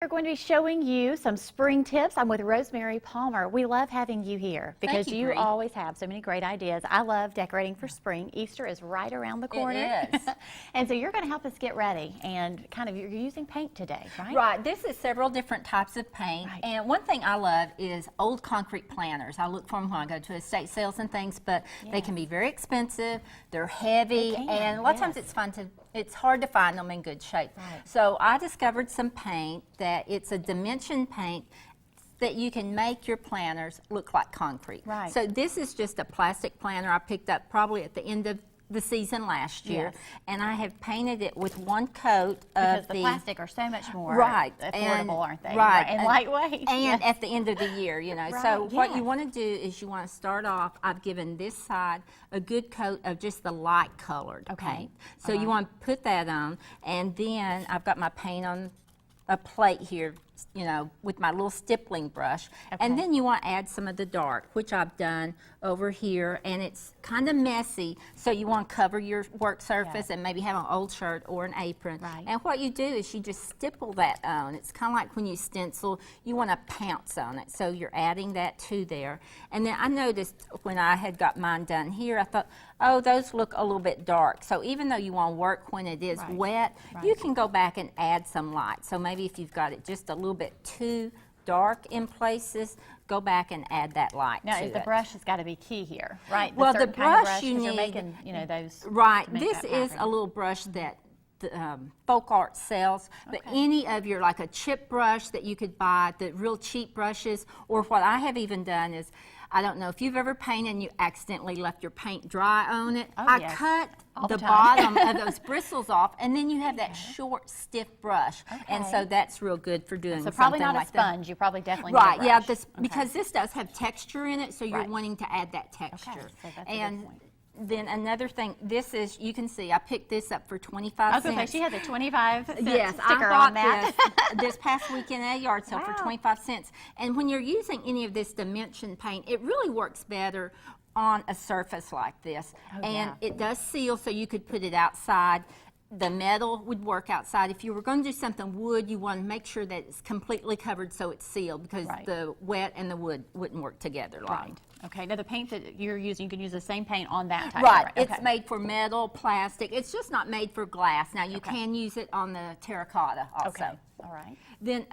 we're going to be showing you some spring tips. I'm with Rosemary Palmer. We love having you here because Thank you, Bree. always have so many great ideas. I love decorating for spring. Easter is right around the corner. It is. And so you're going to help us get ready, and you're using paint today, right? Right. This is several different types of paint. Right. And one thing I love is old concrete planters. I look for them when I go to estate sales and things, but they can be very expensive. They're heavy, and a lot of times it's hard to find them in good shape. Right. So I discovered some paint that it's a dimension paint that you can make your planters look like concrete. Right. So this is just a plastic planter I picked up probably at the end of the season last year, and I have painted it with one coat because of the plastic are so much more affordable, and, aren't they? Right, and lightweight. And at the end of the year, you know. Right, So what you want to do is you want to start off. I've given this side a good coat of just the light colored paint. So you want to put that on, and then I've got my paint on a plate here, you know, with my little stippling brush. And then you want to add some of the dark, which I've done over here, and it's kind of messy, so you want to cover your work surface and maybe have an old shirt or an apron. Right. And what you do is you just stipple that on. It's kind of like when you stencil, you want to pounce on it, so you're adding that to there. And then I noticed when I had got mine done here, I thought, oh, those look a little bit dark. So even though you want to work when it is wet, you can go back and add some light. So maybe if you've got it just a little bit too dark in places, go back and add that light Now, to the it. brush has got to be key here, right? Well, the certain kind of brush you 'cause you're need, making, you know, those. right. to make This that is happen. a little brush that the, folk art sells, but any of your, like a chip brush that you could buy, the real cheap brushes, or what I have even done is, I don't know if you've ever painted and you accidentally left your paint dry on it. I cut the the time. bottom of those bristles off, and then you have that short, stiff brush, and so that's real good for doing So something probably not like a that. sponge. You probably definitely Right, need a yeah, brush. because this does have texture in it, so you're Right. wanting to add that texture. So that's a good and point. then another thing, this is, you can see, I picked this up for 25 I was cents. going to say, she has a 25-cent Yes, sticker I on bought that. this past weekend at a yard sale for Wow. 25 cents. And when you're using any of this dimension paint, it really works better on a surface like this. And it does seal, so you could put it outside. The metal would work outside. If you were going to do something wood, you want to make sure that it's completely covered so it's sealed, because the wet and the wood wouldn't work together. Right. Okay. Now the paint that you're using, you can use the same paint on that type. Right. Of It's made for metal, plastic. It's just not made for glass. Now you can use it on the terracotta also. Okay. All right. Then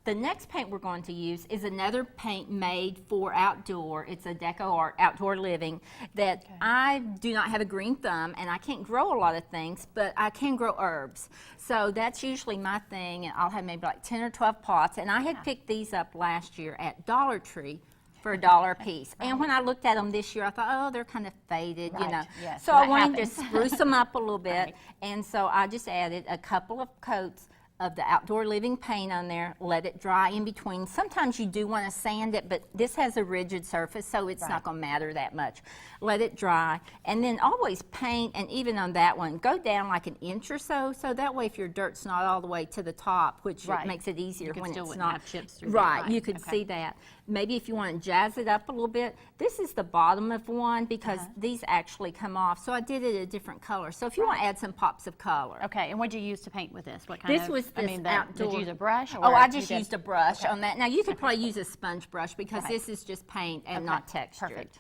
the next paint we're going to use is another paint made for outdoor. It's a deco art, outdoor living, that I do not have a green thumb, and I can't grow a lot of things, but I can grow herbs. So that's usually my thing, and I'll have maybe like 10 or 12 pots. And I had picked these up last year at Dollar Tree for $1 a piece. And when I looked at them this year, I thought, oh, they're kind of faded, you know. Yes, So that I wanted happens. to spruce them up a little bit, and so I just added a couple of coats of the outdoor living paint on there, let it dry in between. Sometimes you do want to sand it, but this has a rigid surface, so it's not going to matter that much. Let it dry, and then always paint, and even on that one, go down like an inch or so, so that way if your dirt's not all the way to the top, which it makes it easier when it's not. Have chips through there. Right, you could see that. Maybe if you want to jazz it up a little bit, this is the bottom of one, because these actually come off, so I did it a different color. So if you want to add some pops of color. Okay. And what did you use to paint with this? What kind of? This was I this mean, outdoor. Did you use a brush? Or Oh, I you just did- used a brush on that. Now you could probably use a sponge brush, because this is just paint and not texture. Perfect.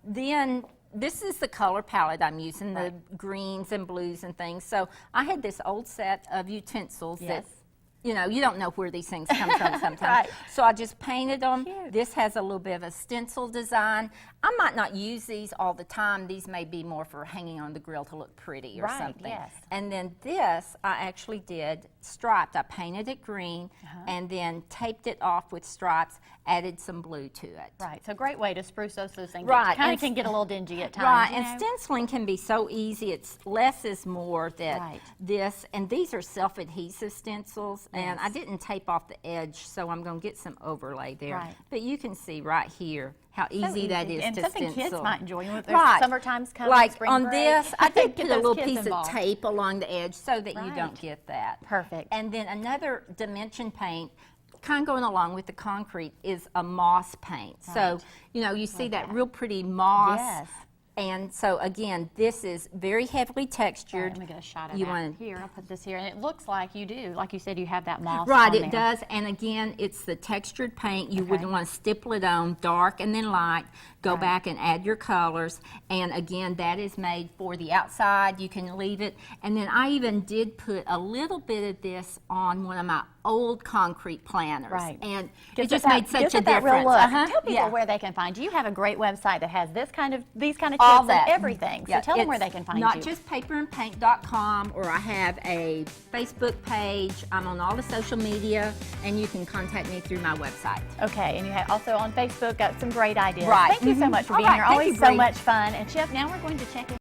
Then this is the color palette I'm using, the greens and blues and things. So I had this old set of utensils that, you know, you don't know where these things come from sometimes. So I just painted them. This has a little bit of a stencil design. I might not use these all the time. These may be more for hanging on the grill to look pretty or something. And then this, I actually did striped. I painted it green and then taped it off with stripes, added some blue to it. Right. So great way to spruce those things. Right. It kind of And can get a little dingy at times. Right, you and know? stenciling can be so easy. It's less is more that this, and these are self-adhesive stencils, and I didn't tape off the edge, so I'm going to get some overlay there. Right. But you can see right here how easy that is and to something stencil. kids might enjoy. When Right. Summertime's coming, Like spring on break. this, I did Get put a those little kids piece involved. of tape along the edge so that you Right. don't get that. Perfect. And then another dimension paint, kind of going along with the concrete, is a moss paint. So, you know, you see that real pretty moss. And so again, this is very heavily textured. Let me get a shot of You that want- here. I'll put this here, and it looks like you do. Like you said, you have that moss Right, on it there. does. And again, it's the textured paint. You would Okay. want to stipple it on, dark and then light. Go Right. back and add your colors. And again, that is made for the outside. You can leave it. And then I even did put a little bit of this on one of my old concrete planters. Right. And Gives it just it that- made such gives a it that difference. real look. Uh-huh, Tell people yeah. where they can find you. You have a great website that has these kind of tips All and that. everything. So Yeah, tell them where it's they can find not you. just paperandpaint.com, or I have a Facebook page. I'm on all the social media, and you can contact me through my website. Okay, and you have also on Facebook got some great ideas. Right. Thank you so much for All being right, here. thank Always you, so Bree. much fun. And Chip, now we're going to check in.